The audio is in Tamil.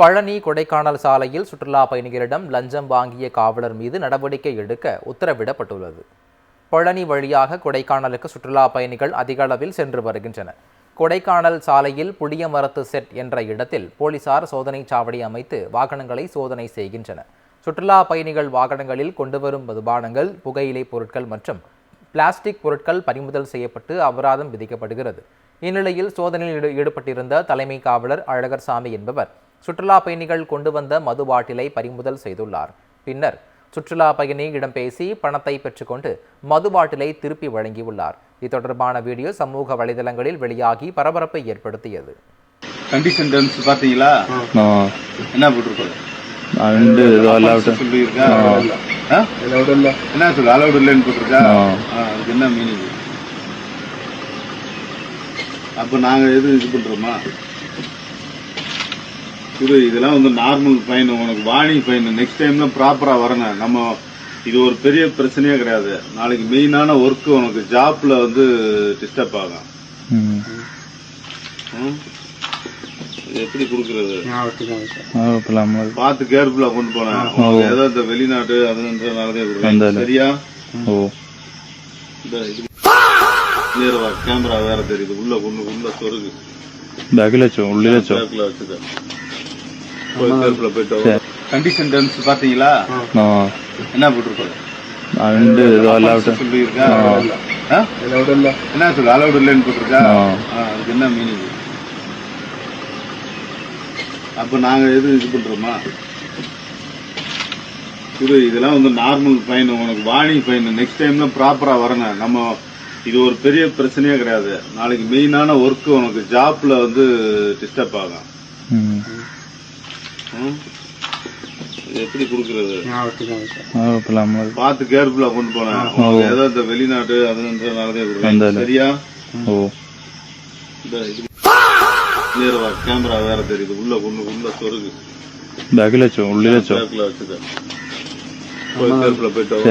பழனி கொடைக்கானல் சாலையில் சுற்றுலா பயணிகளிடம் லஞ்சம் வாங்கிய காவலர் மீது நடவடிக்கை எடுக்க உத்தரவிடப்பட்டுள்ளது. பழனி வழியாக கொடைக்கானலுக்கு சுற்றுலா பயணிகள் அதிக அளவில் சென்று வருகின்றனர். கொடைக்கானல் சாலையில் புளியமரத்து செட் என்ற இடத்தில் போலீசார் சோதனை சாவடி அமைத்து வாகனங்களை சோதனை செய்கின்றனர். சுற்றுலா பயணிகள் வாகனங்களில் கொண்டுவரும் மதுபானங்கள், புகையிலை பொருட்கள் மற்றும் பிளாஸ்டிக் பொருட்கள் பறிமுதல் செய்யப்பட்டு அபராதம் விதிக்கப்படுகிறது. இந்நிலையில் சோதனையில் ஈடுபட்டிருந்த தலைமை காவலர் அழகர்சாமி என்பவர் சுற்றுலா பயணிகள் கொண்டு வந்த மது பாட்டிலை பறிமுதல் செய்துள்ளார். பின்னர் சுற்றுலா பயணியிடம் பேசி பணத்தை பெற்றுக்கொண்டு மது பாட்டிலை திருப்பி வழங்கியுள்ளார். இது தொடர்பான வீடியோ சமூக வலைதளங்களில் வெளியாகி பரபரப்பை ஏற்படுத்தியது. கண்டிஷன் டர்ம்ஸ் பாத்தீங்களா? என்ன போட்டிருக்கோம்? என்ன சொல்ல அலௌட் இல்லைன்னு போட்டிருக்கா? அதுக்கு என்ன மீனிங்? அப்ப நாங்க எது இது பண்றோமா? இதெல்லாம் வந்து நார்மல் ஃபைன், உனக்கு வார்னிங் ஃபைன். நெக்ஸ்ட் டைம்ல ப்ராப்பரா வரணும். நம்ம இது ஒரு பெரிய பிரச்சனையே கிடையாது. நாளைக்கு மெயினான ஒர்க் உனக்கு ஜாப்ல வந்து டிஸ்டர்ப் ஆகும். எப்படி கொடுக்கறது? பார்த்து கேர்ஃபுல்லா கொண்டு போனேன். ஏதோ இந்த வெளிநாட்டு அதுன்றதுனாலதான் சரியா? கேமரா வேற தெரியுது. உள்ள சொருகு வச்சுக்க. கண்டிஷன் டர்ம்ஸ் பாத்தீங்களா? என்ன போட்டிருக்கோம்? என்ன சொல்ல அலௌட் இல்லைன்னு போட்டிருக்கா? அதுக்கு என்ன மீனிங்? அப்ப நாங்க எது இது பண்றோமா? இதெல்லாம் வந்து நார்மல் ஃபைன், உனக்கு வார்னிங் ஃபைன். நெக்ஸ்ட் டைம்ல ப்ராப்பரா வரணும். நம்ம இது ஒரு பெரிய பிரச்சனையே கிடையாது. நாளைக்கு மெயினான ஒர்க் உனக்கு ஜாப்ல வந்து டிஸ்டர்ப் ஆகும். எப்படி கொடுக்கறது? பார்த்து கேர்ஃபுல்லா கொண்டு போனேன். ஏதோ இந்த வெளிநாட்டு அதுன்றதுனாலதான் சரியா? கேமரா வேற தெரியுது. உள்ள சொருகு வச்சுக்க. கேர்ஃபுல்லா போயிட்டு